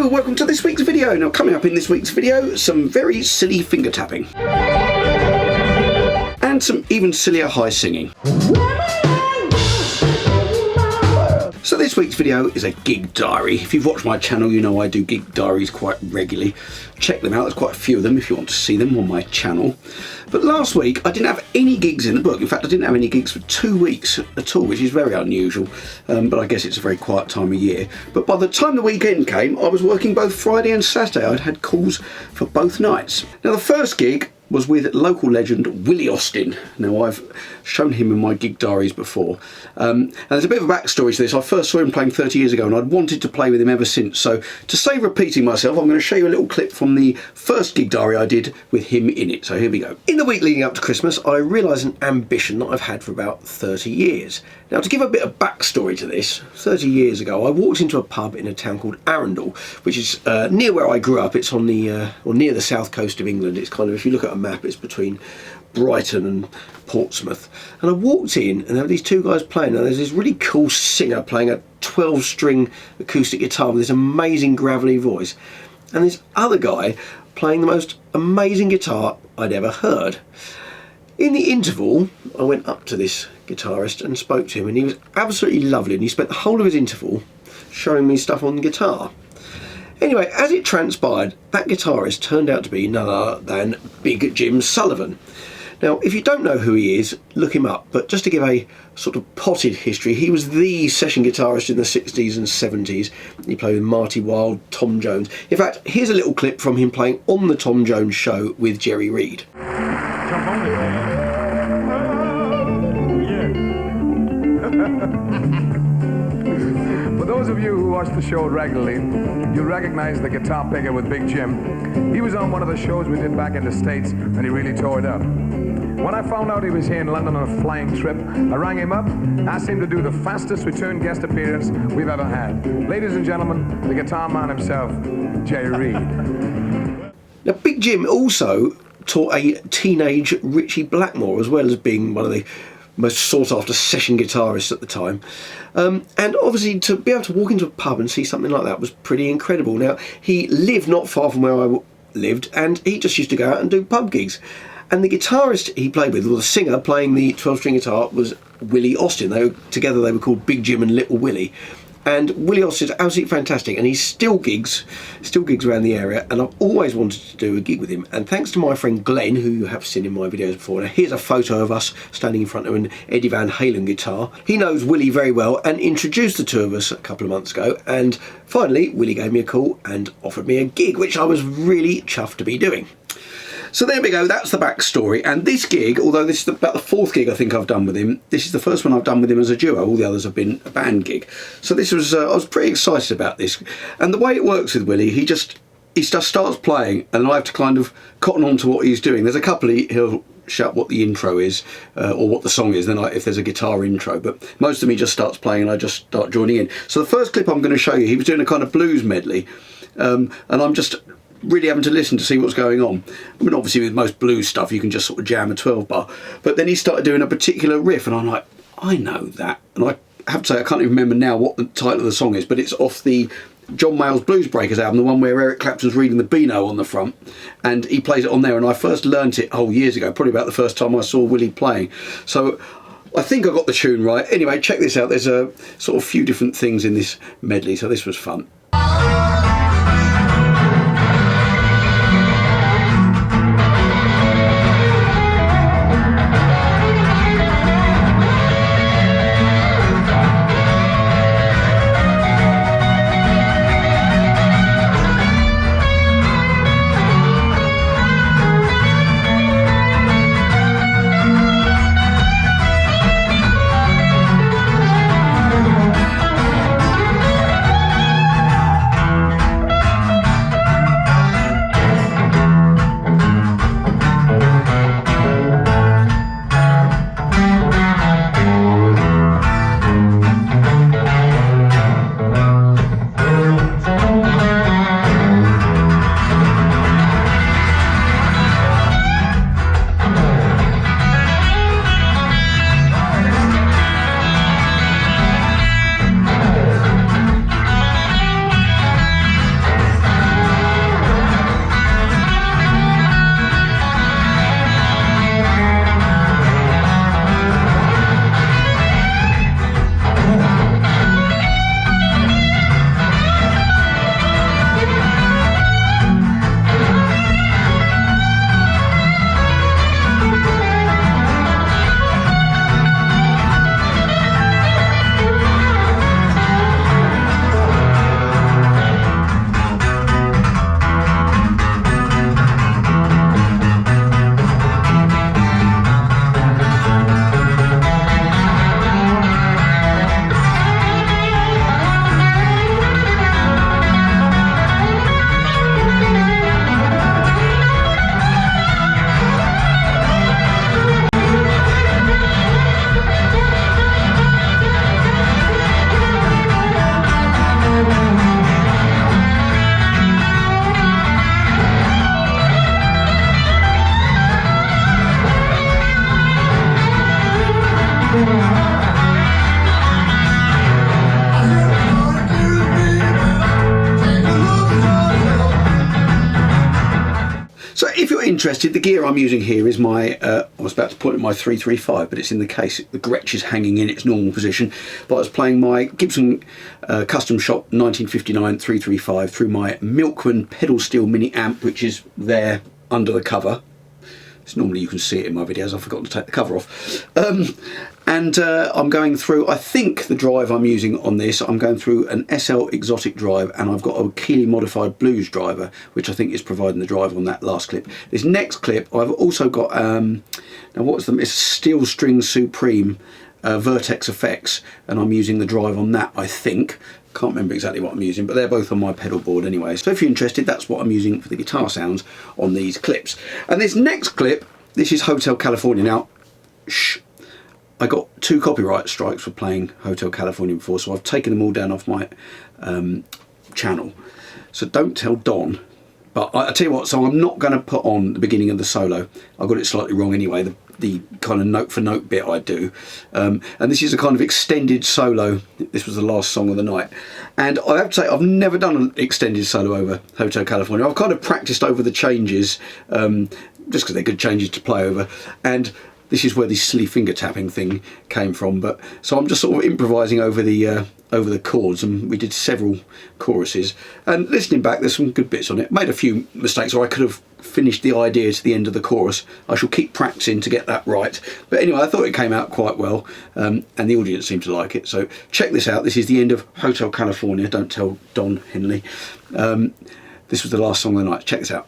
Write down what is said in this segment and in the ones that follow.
Hello, welcome to this week's video. Now coming up in this week's video, some very silly finger tapping. And some even sillier high singing. So this week's video is a gig diary. If you've watched my channel, you know I do gig diaries quite regularly. Check them out, there's quite a few of them if you want to see them on my channel. But last week I didn't have any gigs in the book. In fact, I didn't have any gigs for 2 weeks at all, which is very unusual. But I guess it's a very quiet time of year. But by the time the weekend came, I was working both Friday and Saturday. I'd had calls for both nights. Now the first gig was with local legend Willie Austin. Now I've shown him in my gig diaries before. And there's a bit of a backstory to this. I first saw him playing 30 years ago and I'd wanted to play with him ever since. So to save repeating myself, I'm going to show you a little clip from the first gig diary I did with him in it. So here we go. In the week leading up to Christmas, I realised an ambition that I've had for about 30 years. Now to give a bit of backstory to this, 30 years ago I walked into a pub in a town called Arundel, which is near where I grew up. It's on the, or near the south coast of England. It's kind of, if you look at a map, it's between Brighton and Portsmouth. And I walked in and there were these two guys playing. Now there's this really cool singer playing a 12-string acoustic guitar with this amazing gravelly voice, and this other guy playing the most amazing guitar I'd ever heard. In the interval, I went up to this guitarist and spoke to him, and he was absolutely lovely, and he spent the whole of his interval showing me stuff on the guitar. Anyway, as it transpired, that guitarist turned out to be none other than Big Jim Sullivan. Now, if you don't know who he is, look him up, but just to give a sort of potted history, he was the session guitarist in the 60s and 70s. He played with Marty Wilde, Tom Jones. In fact, here's a little clip from him playing on the Tom Jones show with Jerry Reed. Jump on it, man. For those of you who watch the show regularly, you'll recognize the guitar picker with Big Jim. He was on one of the shows we did back in the States, and he really tore it up. When I found out he was here in London on a flying trip, I rang him up, asked him to do the fastest return guest appearance we've ever had. Ladies and gentlemen, the guitar man himself, Jerry Reed. Now, Big Jim also taught a teenage Richie Blackmore, as well as being one of the most sought-after session guitarists at the time. And obviously to be able to walk into a pub and see something like that was pretty incredible. Now, he lived not far from where I lived, and he just used to go out and do pub gigs. And the guitarist he played with, or the singer playing the 12-string guitar, was Willie Austin. Together they were called Big Jim and Little Willie. And Willie Austin's absolutely fantastic, and he still gigs around the area, and I've always wanted to do a gig with him. And thanks to my friend Glenn, who you have seen in my videos before. Now here's a photo of us standing in front of an Eddie Van Halen guitar. He knows Willie very well and introduced the two of us a couple of months ago, and finally Willie gave me a call and offered me a gig, which I was really chuffed to be doing. So there we go, that's the backstory. And this gig, although this is about the fourth gig I think I've done with him, this is the first one I've done with him as a duo. All the others have been a band gig. So this was, I was pretty excited about this. And the way it works with Willie, he just starts playing and I have to kind of cotton on to what he's doing. There's a couple he'll shout what the intro is or what the song is, then if there's a guitar intro, but most of me just starts playing and I just start joining in. So the first clip I'm going to show you, he was doing a kind of blues medley, and I'm just really having to listen to see what's going on. I mean, obviously with most blues stuff you can just sort of jam a 12 bar, but then he started doing a particular riff and I'm like, I know that. And I have to say, I can't even remember now what the title of the song is, but it's off the John Mayall's Blues Breakers album, the one where Eric Clapton's reading the Beano on the front, and he plays it on there. And I first learnt it years ago, probably about the first time I saw Willie playing. So I think I got the tune right. Anyway, check this out. There's a sort of few different things in this medley, so this was fun. not interested, the gear I'm using here is my, I was about to point at my 335, but it's in the case. The Gretsch is hanging in its normal position. But I was playing my Gibson Custom Shop 1959 335 through my Milkman pedal steel mini amp, which is there under the cover. So normally you can see it in my videos. I've forgotten to take the cover off. I'm going through, I think the drive I'm using on this, I'm going through an SL Exotic drive, and I've got a Keeley modified blues driver, which I think is providing the drive on that last clip. This next clip, I've also got, now what's them? It's Steel String Supreme Vertex Effects, and I'm using the drive on that, I think. Can't remember exactly what I'm using, but they're both on my pedal board anyway. So if you're interested, that's what I'm using for the guitar sounds on these clips. And this next clip, this is Hotel California. Now, shh, I got 2 copyright strikes for playing Hotel California before, so I've taken them all down off my channel. So don't tell Don. But I tell you what, so I'm not going to put on the beginning of the solo. I got it slightly wrong anyway, the kind of note for note bit I do. And this is a kind of extended solo. This was the last song of the night. And I have to say, I've never done an extended solo over Hotel California. I've kind of practiced over the changes, just because they're good changes to play over. And this is where the silly finger tapping thing came from. But so I'm just sort of improvising over the chords, and we did several choruses. And listening back, there's some good bits on it. Made a few mistakes, or I could have finished the idea to the end of the chorus. I shall keep practicing to get that right. But anyway, I thought it came out quite well, and the audience seemed to like it. So check this out. This is the end of Hotel California. Don't tell Don Henley. This was the last song of the night. Check this out.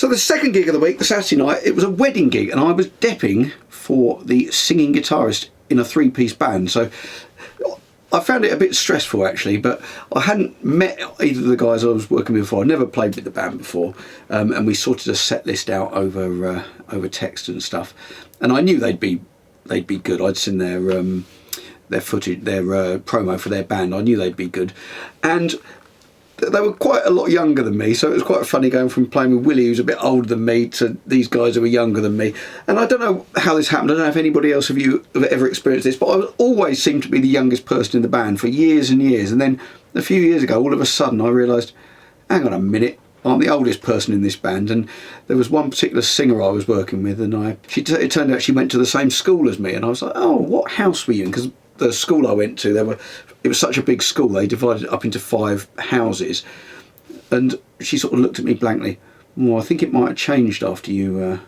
So the second gig of the week, the Saturday night, it was a wedding gig, and I was depping for the singing guitarist in a 3-piece band. So I found it a bit stressful actually, but I hadn't met either of the guys I was working with before. I never played with the band before, and we sorted a set list out over text and stuff. And I knew they'd be good. I'd seen their footage, their promo for their band. I knew they'd be good, and they were quite a lot younger than me, so it was quite funny going from playing with Willie, who's a bit older than me, to these guys who were younger than me. And I don't know how this happened. I don't know if anybody else of you have ever experienced this, but I always seemed to be the youngest person in the band for years and years. And then a few years ago, all of a sudden, I realised, hang on a minute, I'm the oldest person in this band. And there was one particular singer I was working with, and it turned out she went to the same school as me. And I was like, oh, what house were you in? Because the school I went to, it was such a big school, they divided it up into 5 houses. And she sort of looked at me blankly. Well, I think it might have changed after you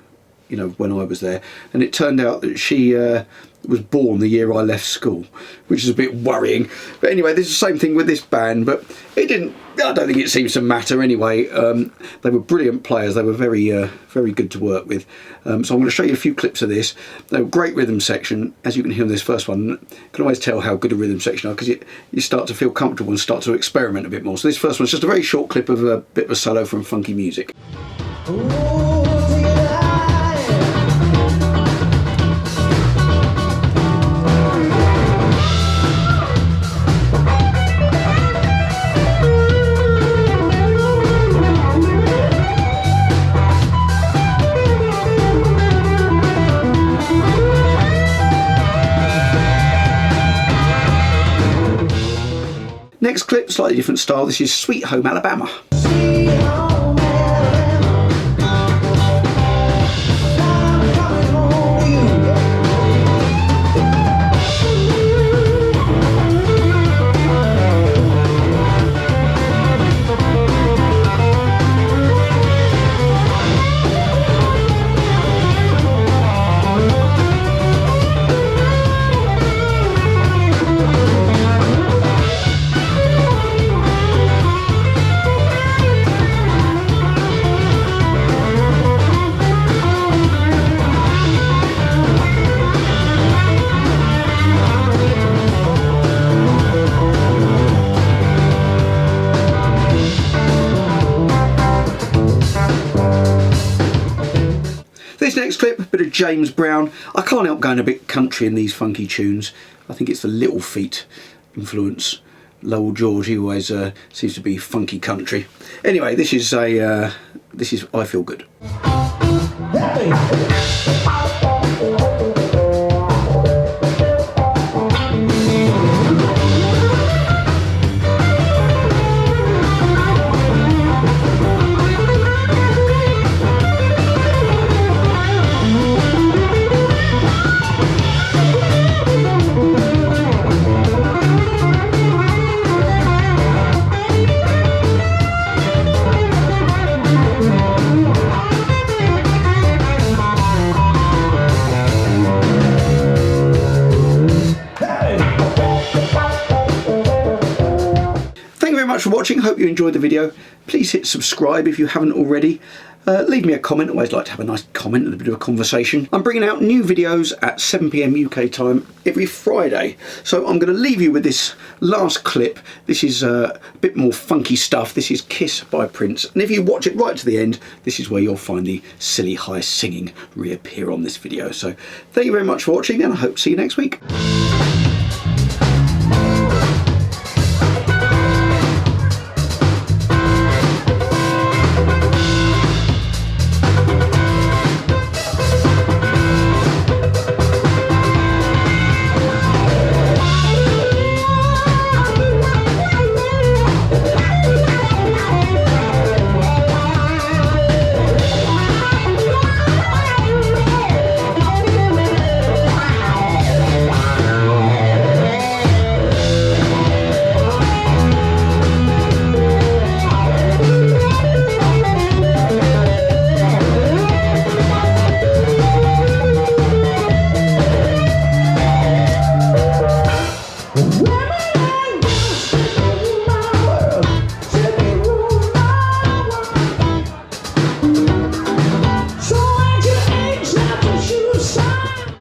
you know, when I was there, and it turned out that she was born the year I left school, which is a bit worrying. But anyway, there's the same thing with this band, but it didn't, I don't think it seems to matter anyway. They were brilliant players. They were very good to work with. So I'm going to show you a few clips of this. They were great rhythm section. As you can hear in this first one, you can always tell how good a rhythm section are because you start to feel comfortable and start to experiment a bit more. So this first one's just a very short clip of a bit of a solo from Funky Music. Next clip, slightly different style. This is Sweet Home Alabama. This next clip, a bit of James Brown. I can't help going a bit country in these funky tunes. I think it's the Little Feat influence. Lowell George, he always seems to be funky country. Anyway, this is I Feel Good. For watching. Hope you enjoyed the video. Please hit subscribe if you haven't already. Leave me a comment. I always like to have a nice comment and a bit of a conversation. I'm bringing out new videos at 7 PM UK time every Friday, so I'm going to leave you with this last clip. This is a bit more funky stuff. This is Kiss by Prince, and if you watch it right to the end, this is where you'll find the silly high singing reappear on this video. So thank you very much for watching, and I hope to see you next week.